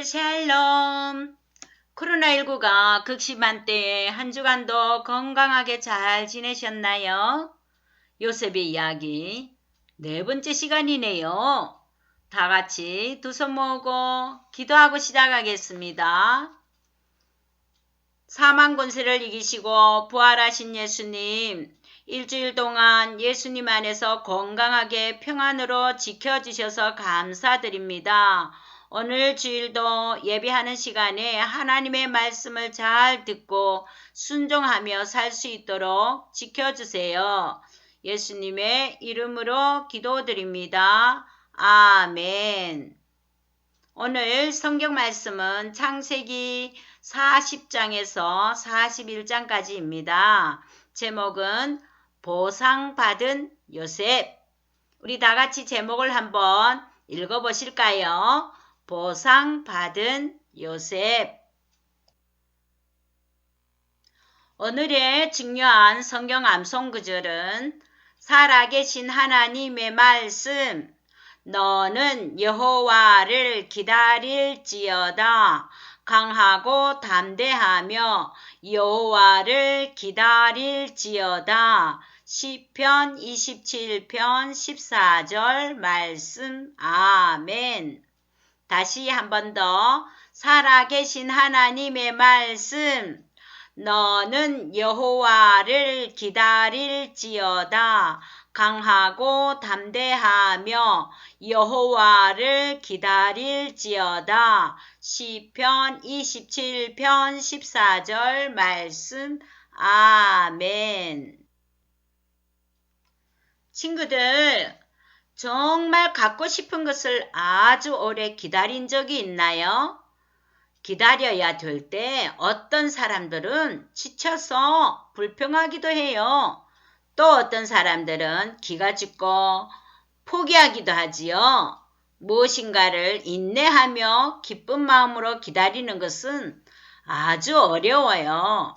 친구들 샬롬. 코로나19가 극심한 때에 한 주간도 건강하게 잘 지내셨나요? 요셉의 이야기 네 번째 시간이네요. 다 같이 두 손 모으고 기도하고 시작하겠습니다. 사망 권세를 이기시고 부활하신 예수님, 일주일 동안 예수님 안에서 건강하게 평안으로 지켜주셔서 감사드립니다. 오늘 주일도 예배하는 시간에 하나님의 말씀을 잘 듣고 순종하며 살 수 있도록 지켜주세요. 예수님의 이름으로 기도드립니다. 아멘. 오늘 성경 말씀은 창세기 40장에서 41장까지입니다. 제목은 보상받은 요셉. 우리 다 같이 제목을 한번 읽어보실까요? 보상받은 요셉. 오늘의 중요한 성경 암송 구절은 살아계신 하나님의 말씀, 너는 여호와를 기다릴지어다. 강하고 담대하며 여호와를 기다릴지어다. 시편 27편 14절 말씀. 아멘. 다시 한 번 더. 살아계신 하나님의 말씀, 너는 여호와를 기다릴지어다. 강하고 담대하며 여호와를 기다릴지어다. 시편 27편 14절 말씀. 아멘. 친구들, 정말 갖고 싶은 것을 아주 오래 기다린 적이 있나요? 기다려야 될 때 어떤 사람들은 지쳐서 불평하기도 해요. 또 어떤 사람들은 기가 죽고 포기하기도 하지요. 무엇인가를 인내하며 기쁜 마음으로 기다리는 것은 아주 어려워요.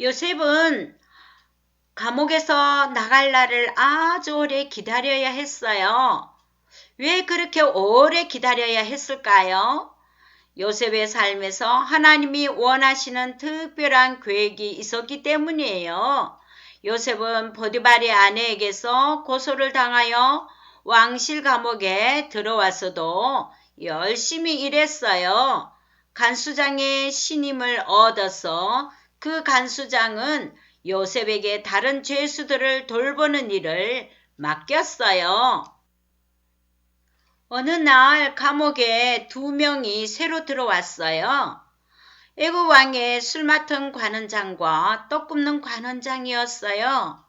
요셉은 감옥에서 나갈 날을 아주 오래 기다려야 했어요. 왜 그렇게 오래 기다려야 했을까요? 요셉의 삶에서 하나님이 원하시는 특별한 계획이 있었기 때문이에요. 요셉은 보디발의 아내에게서 고소를 당하여 왕실 감옥에 들어왔어도 열심히 일했어요. 간수장의 신임을 얻어서 그 간수장은 요셉에게 다른 죄수들을 돌보는 일을 맡겼어요. 어느 날 감옥에 2명이 새로 들어왔어요. 애굽 왕의 술 맡은 관원장과 떡 굽는 관원장이었어요.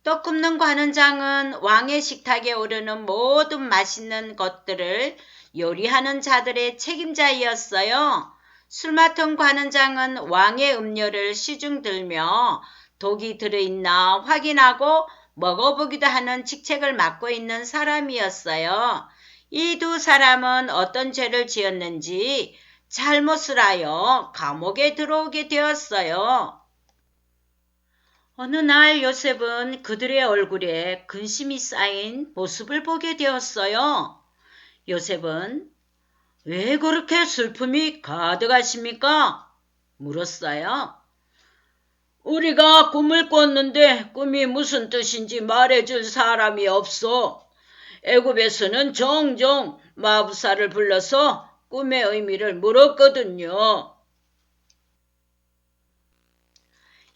떡 굽는 관원장은 왕의 식탁에 오르는 모든 맛있는 것들을 요리하는 자들의 책임자이었어요. 술 맡은 관원장은 왕의 음료를 시중 들며 독이 들어있나 확인하고 먹어보기도 하는 직책을 맡고 있는 사람이었어요. 이 두 사람은 어떤 죄를 지었는지 잘못을 하여 감옥에 들어오게 되었어요. 어느 날 요셉은 그들의 얼굴에 근심이 쌓인 모습을 보게 되었어요. 요셉은 왜 그렇게 슬픔이 가득하십니까? 물었어요. 우리가 꿈을 꿨는데 꿈이 무슨 뜻인지 말해줄 사람이 없어. 애굽에서는 종종 마부사를 불러서 꿈의 의미를 물었거든요.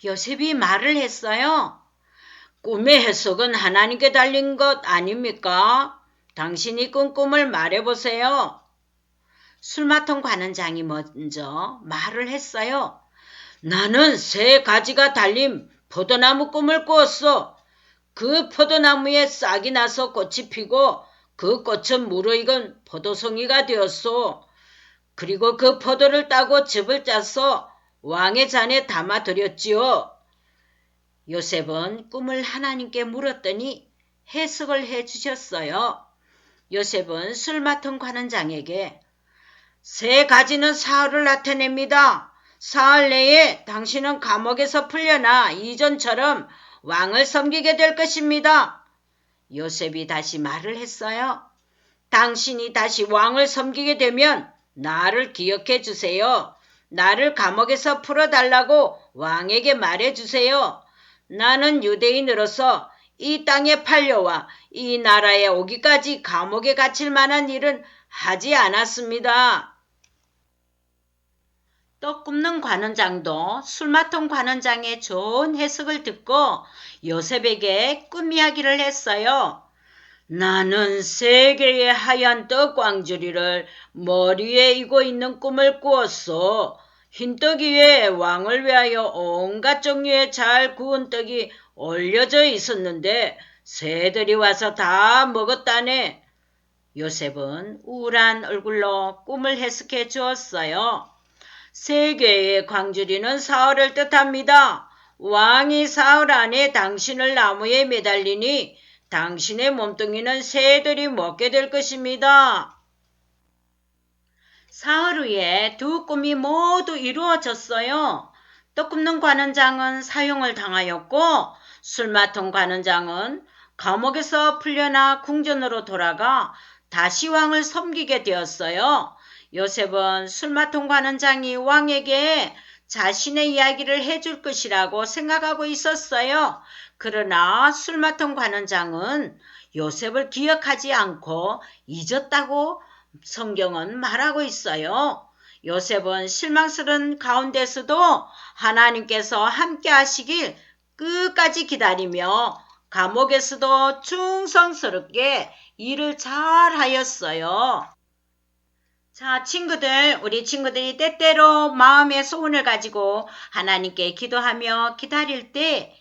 요셉이 말을 했어요. 꿈의 해석은 하나님께 달린 것 아닙니까? 당신이 꾼 꿈을 말해보세요. 술 맡은 관원장이 먼저 말을 했어요. 나는 3가지가 달린 포도나무 꿈을 꾸었어. 그 포도나무에 싹이 나서 꽃이 피고 그 꽃은 무르익은 포도송이가 되었소. 그리고 그 포도를 따고 즙을 짜서 왕의 잔에 담아드렸지요. 요셉은 꿈을 하나님께 물었더니 해석을 해주셨어요. 요셉은 술 맡은 관원장에게 3가지는 사흘을 나타냅니다. 사흘 내에 당신은 감옥에서 풀려나 이전처럼 왕을 섬기게 될 것입니다. 요셉이 다시 말을 했어요. 당신이 다시 왕을 섬기게 되면 나를 기억해 주세요. 나를 감옥에서 풀어달라고 왕에게 말해주세요. 나는 유대인으로서 이 땅에 팔려와 이 나라에 오기까지 감옥에 갇힐 만한 일은 하지 않았습니다. 떡 굽는 관원장도 술마통 관원장의 좋은 해석을 듣고 요셉에게 꿈 이야기를 했어요. 나는 3개의 하얀 떡 광주리를 머리에 이고 있는 꿈을 꾸었어. 흰떡 위에 왕을 위하여 온갖 종류의 잘 구운 떡이 올려져 있었는데 새들이 와서 다 먹었다네. 요셉은 우울한 얼굴로 꿈을 해석해 주었어요. 3개의 광주리는 사흘을 뜻합니다. 왕이 사흘 안에 당신을 나무에 매달리니 당신의 몸뚱이는 새들이 먹게 될 것입니다. 사흘 후에 2 꿈이 모두 이루어졌어요. 떡 굽는 관원장은 사형을 당하였고 술 맡은 관원장은 감옥에서 풀려나 궁전으로 돌아가 다시 왕을 섬기게 되었어요. 요셉은 술 맡은 관원장이 왕에게 자신의 이야기를 해줄 것이라고 생각하고 있었어요. 그러나 술 맡은 관원장은 요셉을 기억하지 않고 잊었다고 성경은 말하고 있어요. 요셉은 실망스러운 가운데서도 하나님께서 함께 하시길 끝까지 기다리며 감옥에서도 충성스럽게 일을 잘 하였어요. 자, 우리 친구들이 때때로 마음의 소원을 가지고 하나님께 기도하며 기다릴 때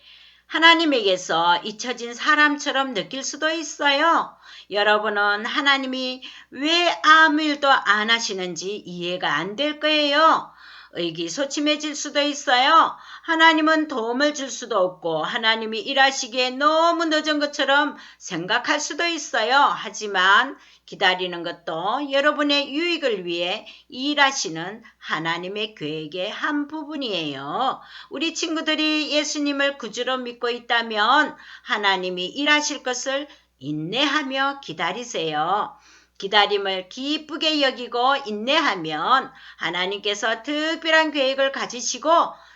하나님에게서 잊혀진 사람처럼 느낄 수도 있어요. 여러분은 하나님이 왜 아무 일도 안 하시는지 이해가 안 될 거예요. 의기소침해질 수도 있어요. 하나님은 도움을 줄 수도 없고 하나님이 일하시기에 너무 늦은 것처럼 생각할 수도 있어요. 하지만 기다리는 것도 여러분의 유익을 위해 일하시는 하나님의 계획의 한 부분이에요. 우리 친구들이 예수님을 구주로 믿고 있다면 하나님이 일하실 것을 인내하며 기다리세요. 기다림을 기쁘게 여기고 인내하면 하나님께서 특별한 계획을 가지시고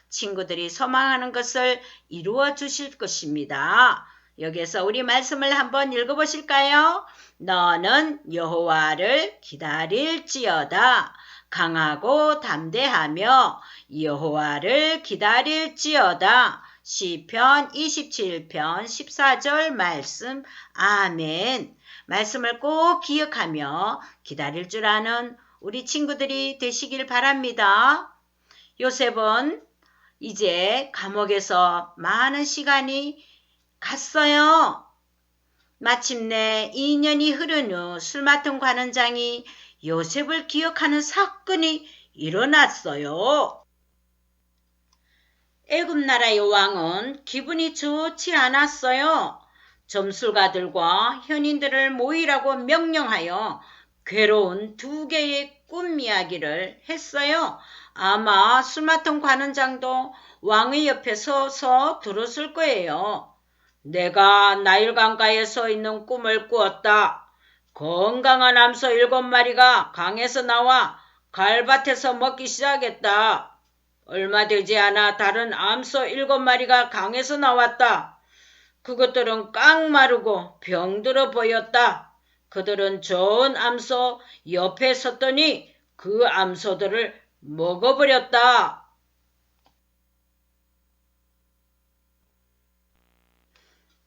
친구들이 소망하는 것을 이루어 주실 것입니다. 여기서 우리 말씀을 한번 읽어보실까요? 너는 여호와를 기다릴지어다. 강하고 담대하며 여호와를 기다릴지어다. 시편 27편 14절 말씀. 아멘. 말씀을 꼭 기억하며 기다릴 줄 아는 우리 친구들이 되시길 바랍니다. 요셉은 이제 감옥에서 많은 시간이 갔어요. 마침내 2년이 흐른 후 술 맡은 관원장이 요셉을 기억하는 사건이 일어났어요. 애굽 나라의 왕은 기분이 좋지 않았어요. 점술가들과 현인들을 모이라고 명령하여 괴로운 2개의 꿈 이야기를 했어요. 아마 술 맡은 관원장도 왕의 옆에 서서 들었을 거예요. 내가 나일 강가에 서 있는 꿈을 꾸었다. 건강한 암소 7마리가 강에서 나와 갈밭에서 먹기 시작했다. 얼마 되지 않아 다른 암소 7마리가 강에서 나왔다. 그것들은 깡마르고 병들어 보였다. 그들은 좋은 암소 옆에 섰더니 그 암소들을 먹어버렸다.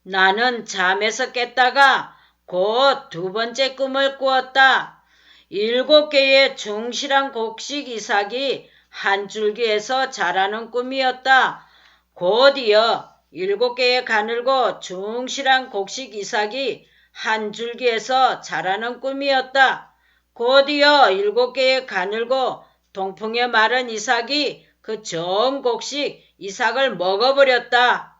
나는 잠에서 깼다가 곧 2번째 꿈을 꾸었다. 7개의 충실한 곡식 이삭이 한 줄기에서 자라는 꿈이었다. 곧이어 7개의 가늘고 충실한 곡식 이삭이 한 줄기에서 자라는 꿈이었다. 곧이어 7개의 가늘고 동풍에 마른 이삭이 그 좋은 곡식 이삭을 먹어버렸다.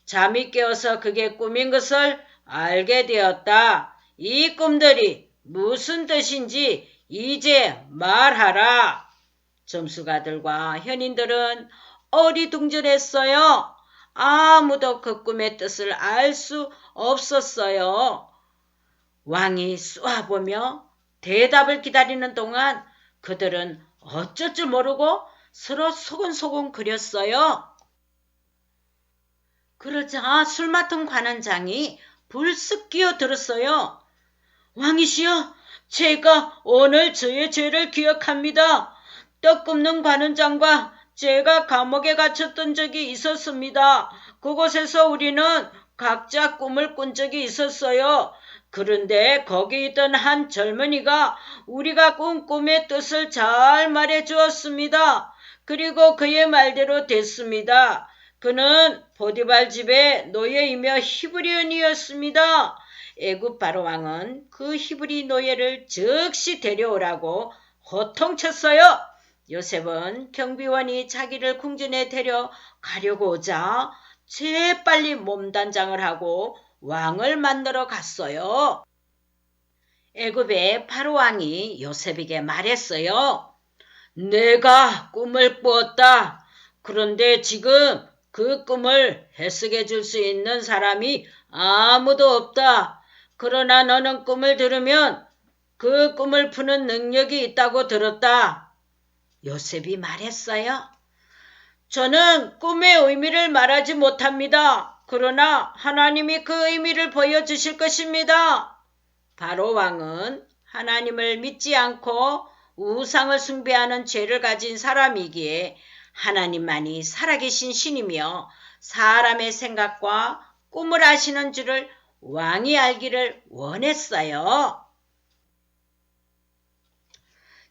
잠이 깨어서 그게 꿈인 것을 알게 되었다. 이 꿈들이 무슨 뜻인지 이제 말하라. 점수가들과 현인들은 어리둥절했어요. 아무도 그 꿈의 뜻을 알 수 없었어요. 왕이 쏘아보며 대답을 기다리는 동안 그들은 어쩔 줄 모르고 서로 소곤소곤 그렸어요. 그러자 술 맡은 관원장이 불쑥 끼어들었어요. 왕이시여, 제가 오늘 저의 죄를 기억합니다. 떡 굽는 관원장과 제가 감옥에 갇혔던 적이 있었습니다. 그곳에서 우리는 각자 꿈을 꾼 적이 있었어요. 그런데 거기 있던 한 젊은이가 우리가 꾼 꿈의 뜻을 잘 말해 주었습니다. 그리고 그의 말대로 됐습니다. 그는 보디발 집의 노예이며 히브리언이었습니다. 애굽 바로 왕은 그 히브리 노예를 즉시 데려오라고 호통쳤어요. 요셉은 경비원이 자기를 궁전에 데려가려고 오자 재빨리 몸단장을 하고 왕을 만나러 갔어요. 애굽의 바로 왕이 요셉에게 말했어요. 내가 꿈을 꾸었다. 그런데 지금 그 꿈을 해석해 줄 수 있는 사람이 아무도 없다. 그러나 너는 꿈을 들으면 그 꿈을 푸는 능력이 있다고 들었다. 요셉이 말했어요. 저는 꿈의 의미를 말하지 못합니다. 그러나 하나님이 그 의미를 보여주실 것입니다. 바로 왕은 하나님을 믿지 않고 우상을 숭배하는 죄를 가진 사람이기에 하나님만이 살아계신 신이며 사람의 생각과 꿈을 아시는 줄을 왕이 알기를 원했어요.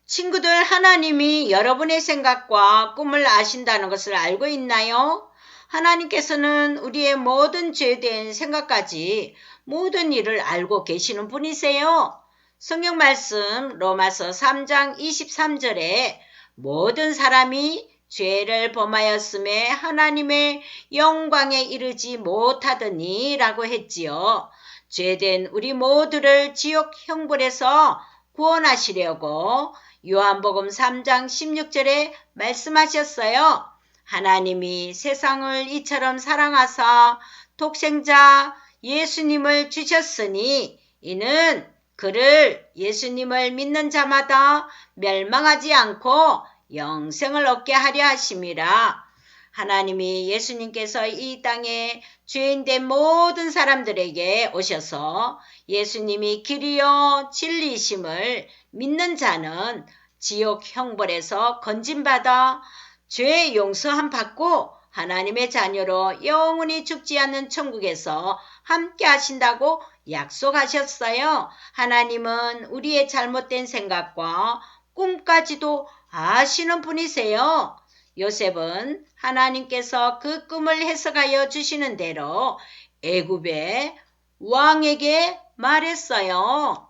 친구들, 하나님이 여러분의 생각과 꿈을 아신다는 것을 알고 있나요? 하나님께서는 우리의 모든 죄된 생각까지 모든 일을 알고 계시는 분이세요. 성경 말씀 로마서 3장 23절에 모든 사람이 죄를 범하였음에 하나님의 영광에 이르지 못하더니 라고 했지요. 죄된 우리 모두를 지옥 형벌에서 구원하시려고 요한복음 3장 16절에 말씀하셨어요. 하나님이 세상을 이처럼 사랑하사 독생자 예수님을 주셨으니 이는 그를 예수님을 믿는 자마다 멸망하지 않고 영생을 얻게 하려 하심이라. 하나님이 예수님께서 이 땅에 죄인된 모든 사람들에게 오셔서 예수님이 길이요 진리이심을 믿는 자는 지옥 형벌에서 건진받아 죄 용서함 받고 하나님의 자녀로 영원히 죽지 않는 천국에서 함께 하신다고 약속하셨어요. 하나님은 우리의 잘못된 생각과 꿈까지도 아시는 분이세요. 요셉은 하나님께서 그 꿈을 해석하여 주시는 대로 애굽의 왕에게 말했어요.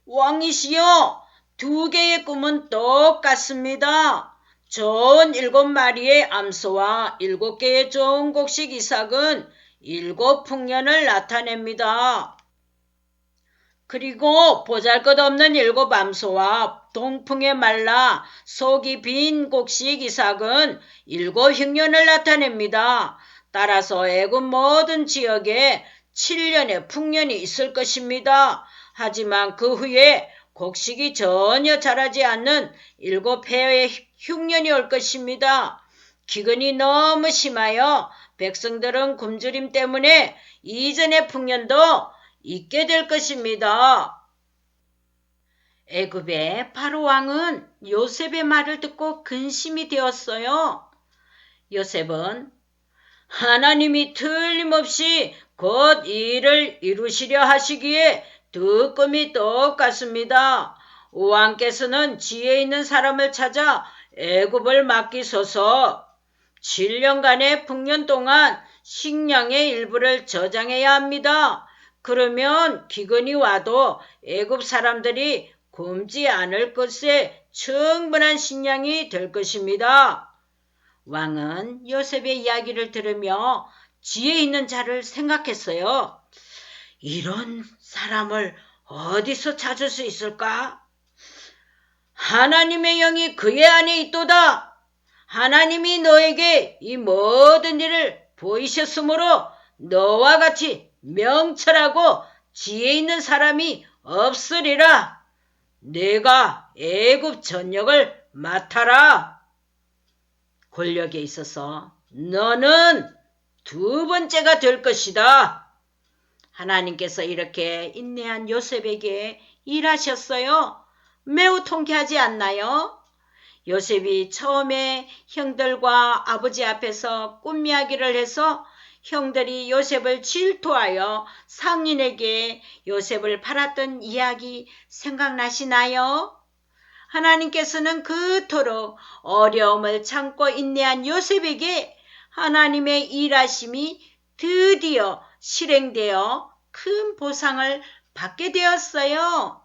왕이시여, 두 개의 꿈은 똑같습니다. 좋은 7마리의 암소와 7개의 좋은 곡식 이삭은 7 풍년을 나타냅니다. 그리고 보잘것없는 7 암소와 동풍에 말라 속이 빈 곡식 이삭은 7 흉년을 나타냅니다. 따라서 애굽 모든 지역에 7년의 풍년이 있을 것입니다. 하지만 그 후에 곡식이 전혀 자라지 않는 7해의 흉년이 올 것입니다. 기근이 너무 심하여 백성들은 굶주림 때문에 이전의 풍년도 있게 될 것입니다. 애굽의 바로 왕은 요셉의 말을 듣고 근심이 되었어요. 요셉은 하나님이 틀림없이 곧 이 일을 이루시려 하시기에 두 꿈이 똑같습니다. 왕께서는 지혜 있는 사람을 찾아 애굽을 맡기소서. 7년간의 풍년 동안 식량의 일부를 저장해야 합니다. 그러면 기근이 와도 애굽 사람들이 굶지 않을 것에 충분한 식량이 될 것입니다. 왕은 요셉의 이야기를 들으며 지혜 있는 자를 생각했어요. 이런 사람을 어디서 찾을 수 있을까? 하나님의 영이 그의 안에 있도다. 하나님이 너에게 이 모든 일을 보이셨으므로 너와 같이 명철하고 지혜 있는 사람이 없으리라. 내가 애굽 전역을 맡아라. 권력에 있어서 너는 두 번째가 될 것이다. 하나님께서 이렇게 인내한 요셉에게 일하셨어요. 매우 통쾌하지 않나요? 요셉이 처음에 형들과 아버지 앞에서 꿈 이야기를 해서 형들이 요셉을 질투하여 상인에게 요셉을 팔았던 이야기 생각나시나요? 하나님께서는 그토록 어려움을 참고 인내한 요셉에게 하나님의 일하심이 드디어 실행되어 큰 보상을 받게 되었어요.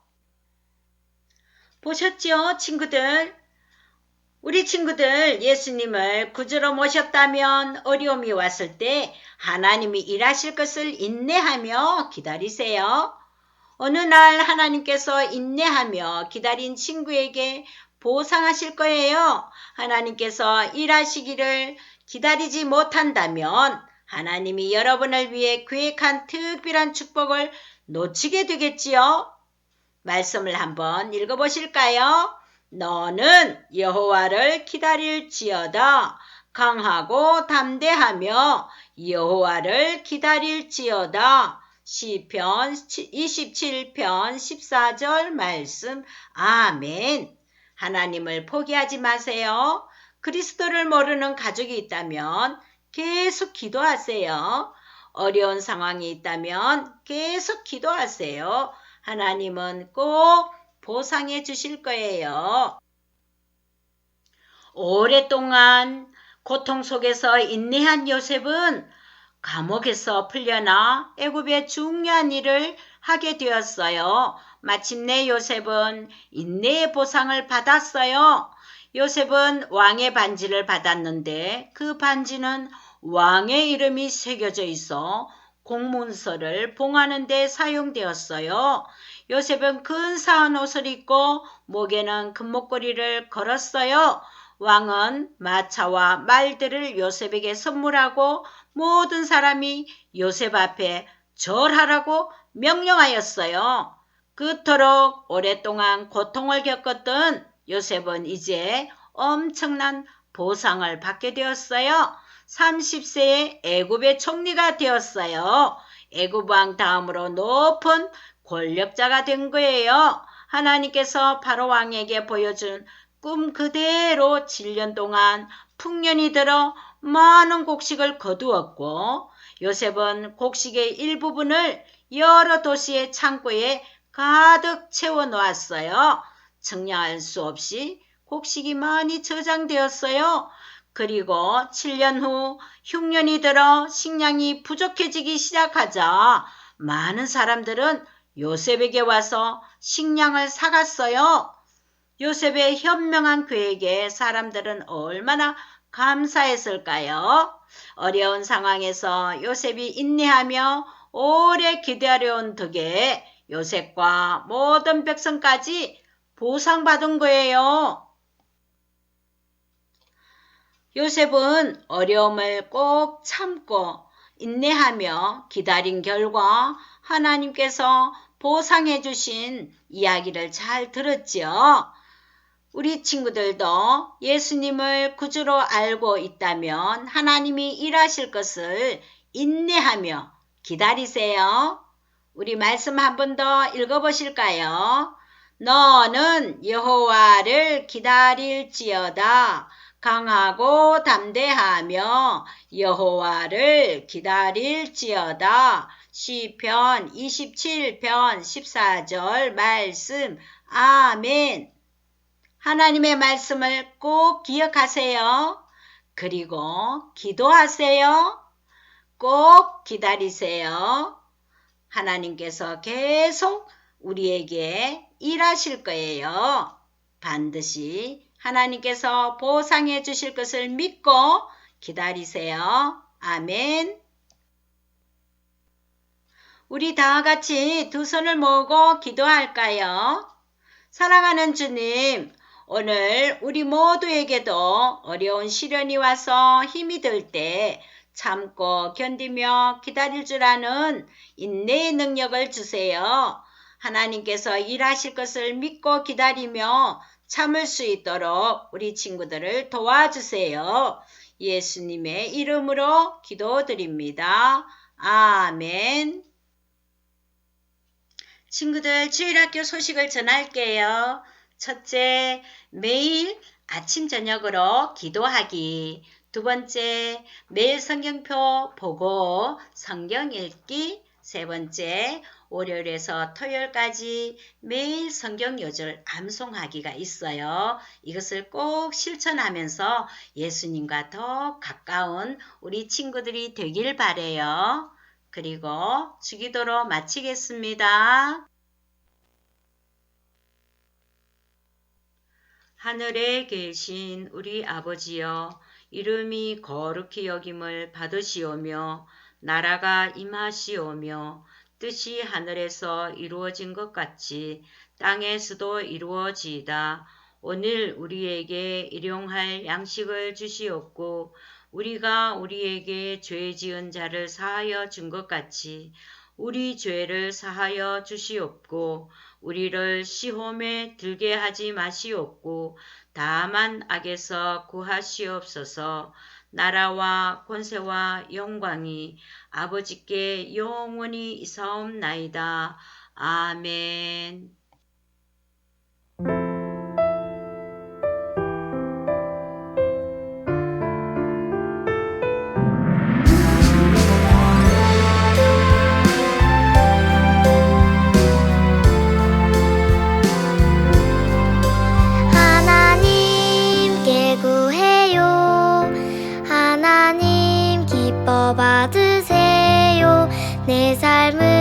보셨죠, 친구들? 우리 친구들 예수님을 구주로 모셨다면 어려움이 왔을 때 하나님이 일하실 것을 인내하며 기다리세요. 어느 날 하나님께서 인내하며 기다린 친구에게 보상하실 거예요. 하나님께서 일하시기를 기다리지 못한다면 하나님이 여러분을 위해 계획한 특별한 축복을 놓치게 되겠지요. 말씀을 한번 읽어보실까요? 너는 여호와를 기다릴지어다. 강하고 담대하며 여호와를 기다릴지어다. 시편 27편 14절 말씀. 아멘. 하나님을 포기하지 마세요. 그리스도를 모르는 가족이 있다면 계속 기도하세요. 어려운 상황이 있다면 계속 기도하세요. 하나님은 꼭 보상해 주실 거예요. 오랫동안 고통 속에서 인내한 요셉은 감옥에서 풀려나 애굽의 중요한 일을 하게 되었어요. 마침내 요셉은 인내의 보상을 받았어요. 요셉은 왕의 반지를 받았는데 그 반지는 왕의 이름이 새겨져 있어 공문서를 봉하는 데 사용되었어요. 요셉은 근사한 옷을 입고 목에는 금목걸이를 걸었어요. 왕은 마차와 말들을 요셉에게 선물하고 모든 사람이 요셉 앞에 절하라고 명령하였어요. 그토록 오랫동안 고통을 겪었던 요셉은 이제 엄청난 보상을 받게 되었어요. 30세에 애굽의 총리가 되었어요. 애굽 왕 다음으로 높은 권력자가 된 거예요. 하나님께서 바로 왕에게 보여준 꿈 그대로 7년 동안 풍년이 들어 많은 곡식을 거두었고 요셉은 곡식의 일부분을 여러 도시의 창고에 가득 채워 놓았어요. 측량할 수 없이 곡식이 많이 저장되었어요. 그리고 7년 후 흉년이 들어 식량이 부족해지기 시작하자 많은 사람들은 요셉에게 와서 식량을 사갔어요. 요셉의 현명한 계획에 사람들은 얼마나 감사했을까요? 어려운 상황에서 요셉이 인내하며 오래 기다려온 덕에 요셉과 모든 백성까지 보상받은 거예요. 요셉은 어려움을 꼭 참고 인내하며 기다린 결과 하나님께서 보상해 주신 이야기를 잘 들었지요. 우리 친구들도 예수님을 구주로 알고 있다면 하나님이 일하실 것을 인내하며 기다리세요. 우리 말씀 한 번 더 읽어보실까요? 너는 여호와를 기다릴지어다. 강하고 담대하며 여호와를 기다릴지어다. 시편 27편 14절 말씀. 아멘. 하나님의 말씀을 꼭 기억하세요. 그리고 기도하세요. 꼭 기다리세요. 하나님께서 계속 우리에게 일하실 거예요. 반드시 하나님께서 보상해 주실 것을 믿고 기다리세요. 아멘. 우리 다 같이 두 손을 모으고 기도할까요? 사랑하는 주님, 오늘 우리 모두에게도 어려운 시련이 와서 힘이 들 때 참고 견디며 기다릴 줄 아는 인내의 능력을 주세요. 하나님께서 일하실 것을 믿고 기다리며 참을 수 있도록 우리 친구들을 도와주세요. 예수님의 이름으로 기도드립니다. 아멘. 친구들, 주일학교 소식을 전할게요. 첫째, 매일 아침 저녁으로 기도하기. 두 번째, 매일 성경표 보고 성경 읽기. 세 번째, 월요일에서 토요일까지 매일 성경 요절 암송하기가 있어요. 이것을 꼭 실천하면서 예수님과 더 가까운 우리 친구들이 되길 바라요. 그리고 주기도로 마치겠습니다. 하늘에 계신 우리 아버지여, 이름이 거룩히 여김을 받으시오며 나라가 임하시오며 뜻이 하늘에서 이루어진 것 같이 땅에서도 이루어지이다. 오늘 우리에게 일용할 양식을 주시옵고 우리가 우리에게 죄 지은 자를 사하여 준 것 같이 우리 죄를 사하여 주시옵고 우리를 시험에 들게 하지 마시옵고 다만 악에서 구하시옵소서. 나라와 권세와 영광이 아버지께 영원히 있사옵나이다. 아멘. 하나님께 구해요. 하나님 기뻐 받으세요. 내 삶을